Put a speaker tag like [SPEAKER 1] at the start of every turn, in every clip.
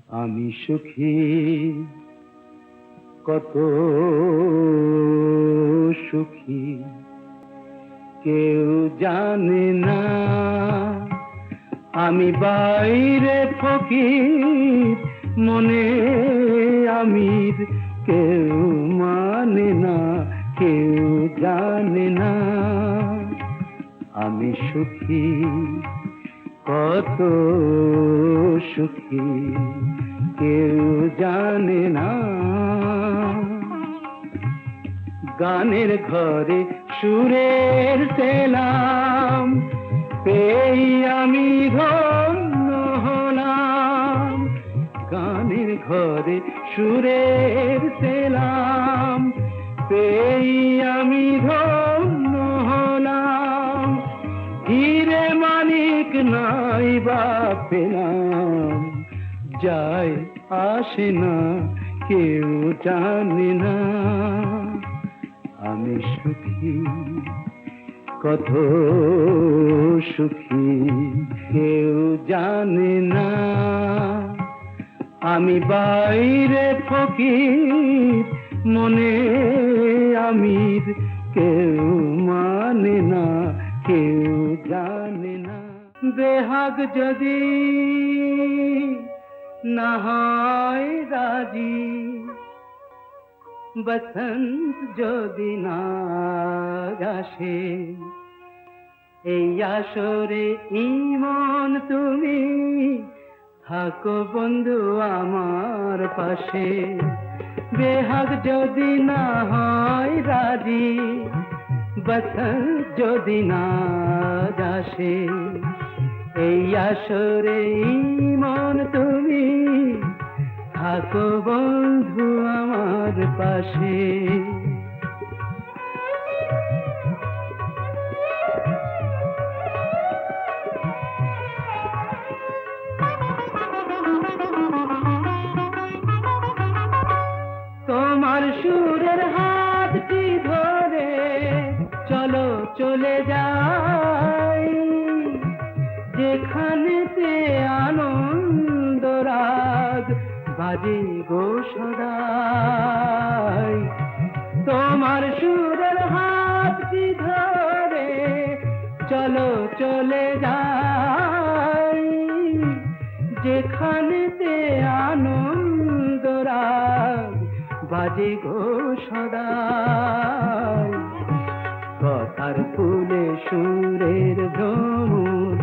[SPEAKER 1] আমি সুখী, কত সুখী কেউ জানে না। আমি বাইরে ফকির, মনে আমির, কেউ মানে না, কেউ জানে না। আমি সুখী, কত সুখী কেউ জানে না। গানের ঘরে সুরের সেলাম পেয়ে আমি ধন্য হলাম। গানের ঘরে সুরের সেলাম পেয়ে আমি ধন্য হলাম। হিরে মানিক নাই বা পেলাম, যায় আসে না, কেউ জানে না। আমি সুখী, কত সুখী কেউ জানে না। আমি বাইরে ফকির, মনে আমির, কেউ মানে না, কেউ জানে না। বেহাগ যদি না হয় রাজি, বসন্ত যদি না আসে, এই আসরে ইমন তুমি থাকো বন্ধু আমার পাশে। বেহাগ যদি না হয় রাজি, বসন্ত যদি না আসে, এই আসরে ইমন তুমি থাকো বন্ধু আমার পাশে। তোমার সুরের হাতটি ধরে চলো চলে যাই, যেখানেতে আনন্দ রাগ বাজে গো সদাই। তোমার সুরের হাতটি ধরে চলো চলে যাই, যেখানেতে আনন্দ রাগ বাজে গো সদাই। কথার ফুলে সুরের ভ্রমর,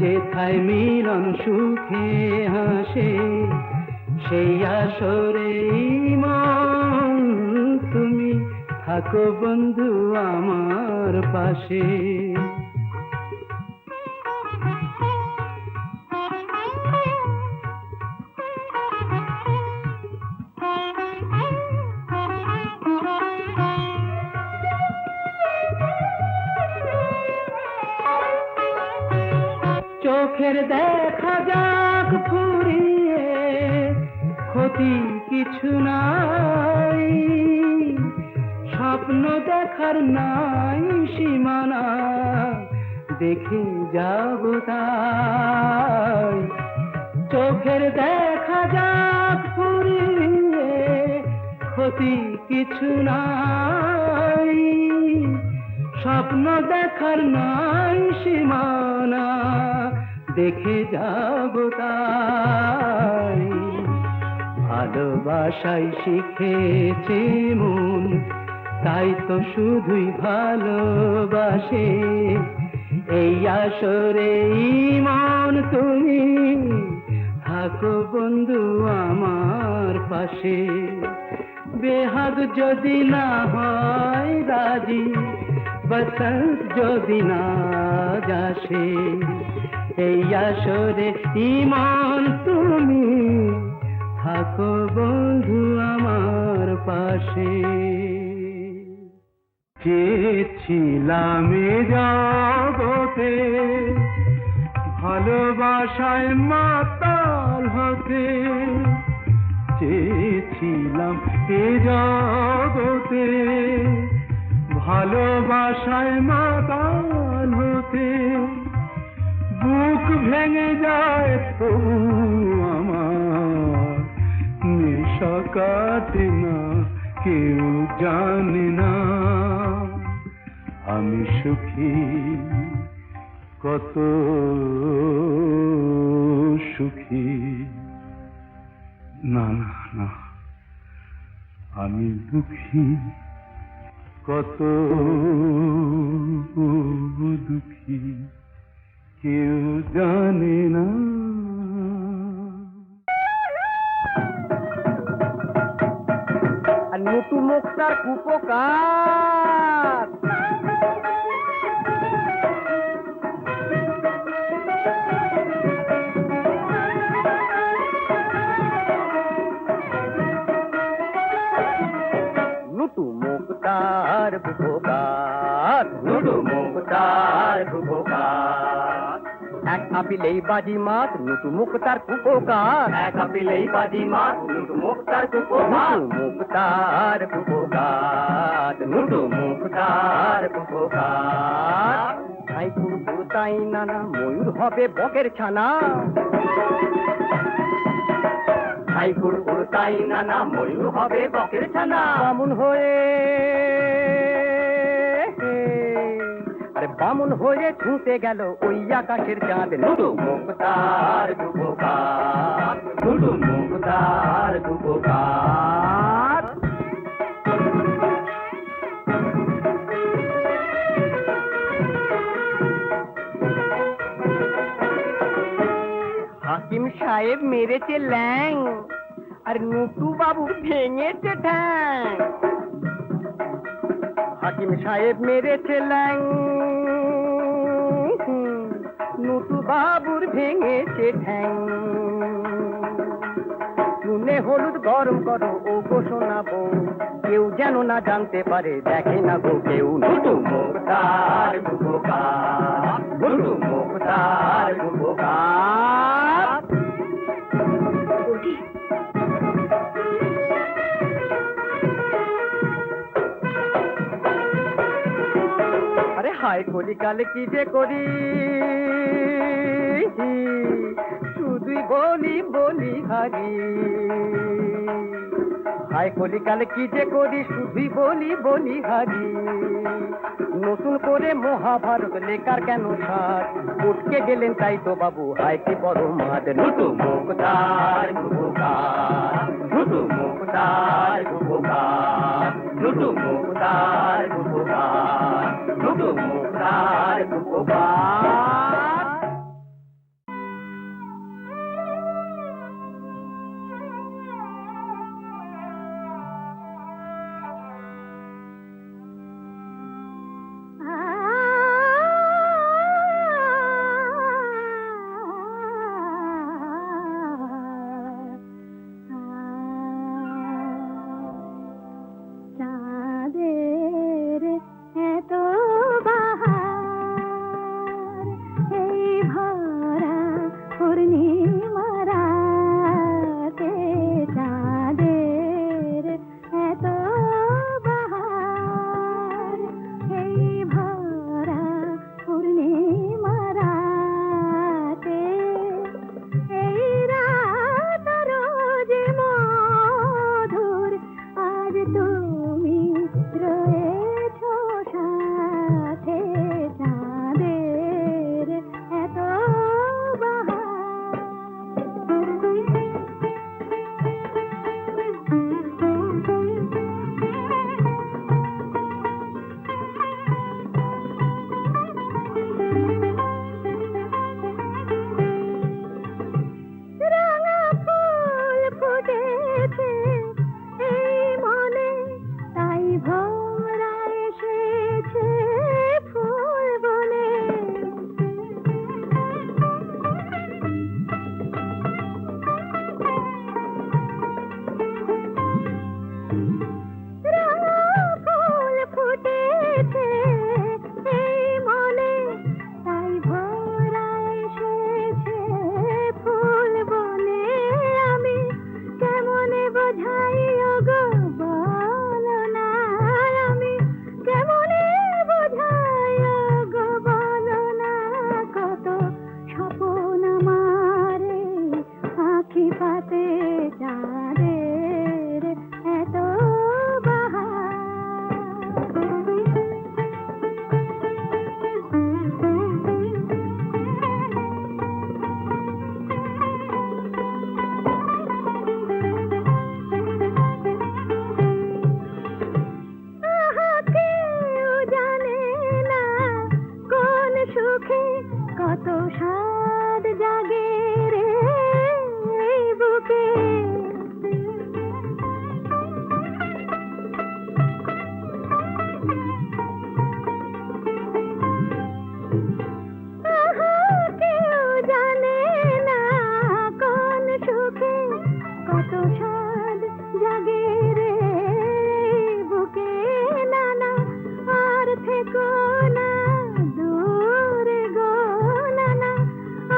[SPEAKER 1] যেথায় মিলন সুখে হাসে, সেই আসরে মন তুমি থাকো বন্ধু আমার পাশে। চোখের দেখা যাক ফুরিয়ে, ক্ষতি কিছু নাই, স্বপ্ন দেখার নাই সীমানা, দেখে যাব তাই। চোখের দেখা যাক ফুরিয়ে, ক্ষতি কিছু নাই, স্বপ্ন দেখার নাই সীমানা, দেখে যাব তাই। ভালোবাসাই শিখেছে মন, তাই তো শুধুই ভালোবাসে, এই আসরে মন তুমি থাকো বন্ধু আমার পাশে। বেহাগ যদি না হয় রাজি, বসন্ত যদি না আসে, এই আসরে ইমন তুমি থাকো বন্ধু আমার পাশে। চেয়েছিলাম এ জগতে ভালোবাসায় মাতাল হতে, চেয়েছিলাম এ জগতে ভালোবাসায় মাতাল হতে। বুক ভেঙে যায় তো আমার কাটে না কেউ জানে না আমি সুখী কত সুখী না না না আমি দুঃখী কত দুঃখী কেউ জানে না
[SPEAKER 2] আর নতুন মুক্তার কুপকার নুটু মুক্তার কুপকার নুটু মুক্তার কুপকার এক আপিলেই বাজি মাছ নুটু মুক্তার কুপকার এক আপিলেই বাজি মাছ নুটু মুক্তার কুপকার মুক্তার কুপকার নুটু মুক্তার কুপকার তাই কুকুর তাই নানা ময়ূর হবে বকের ছানা তাই কুকুর তাই নানা ময়ূর হবে বকের ছানা বামুন হয়ে বামুন হয়ে ছুঁতে গেল ওই আকাশের চাঁদ নুটু মুক্তার কুপকার নুটু মুক্তার কুপকার হাকিম সাহেব মেরেছে ল্যাং আর নুটু বাবু ভেঙেছে ঠ্যাং হাকিম সাহেব মেরেছে ল্যাং নুটু বাবুর ভেঙেছে ঠ্যাং শুনে হলুদ গরম করো ও গো শোনাবো কেউ যেন না জানতে পারে দেখে না গো কেউ নুটু মুক্তার কুপকার নুটু মুক্তার কুপকার আরে হায় কলিকালে কি যে করি শুধুই বলি বলি হারি হায় কলিকালে কি যে করি শুধুই বলি বলি হারি নতুন করে মহাভারত লেখার কেন সার উঠকে গেলেন তাই তো বাবু হায় কি বড় মাদ নুটু মুক্তার কুপকার নুটু মুক্তার কুপকার নুটু মুক্তার কুপকার নুটু মুক্তার কুপকার
[SPEAKER 3] চাঁদের এত বাহার কত স্বাদ জাগে রে বুকে নানা আর থেকো না দূরে গো নানা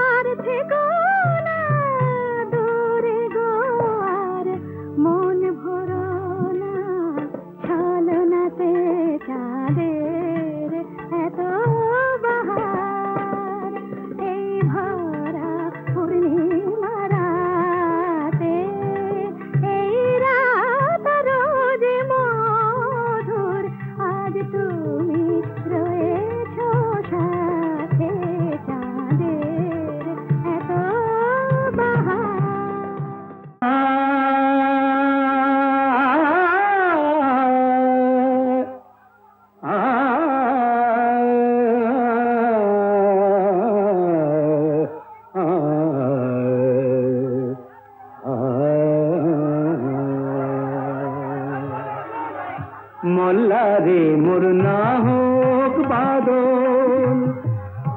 [SPEAKER 3] আর থেকো না দূরে গো আর মন ভরো না ছলনাতে চাঁদের এত বাহার এই ভরা পূর্ণিমা রাতে এই রাত রোজ মধুর আজ তুমি রয়েছো সাথে চাঁদের এত
[SPEAKER 1] মোল্লারে মোর না হোক বাদল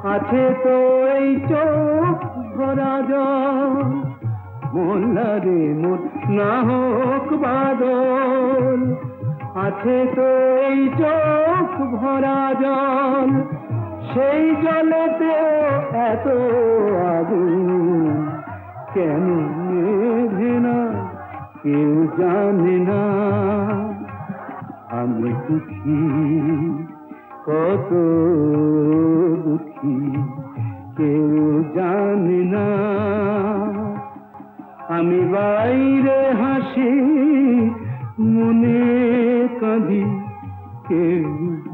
[SPEAKER 1] আছে তো এই চোখ ভরা জল মোল্লারে মোর না হোক বাদল আছে তো এই চোখ ভরা জল সেই জলেতেও এত আগুন কেন নেভে না কেউ জানে না আমি দুঃখী কত দুঃখী কেউ জানে না আমি বাইরে হাসি মনে কাঁদি কেউ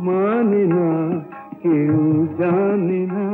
[SPEAKER 1] মানে না কেউ জানে না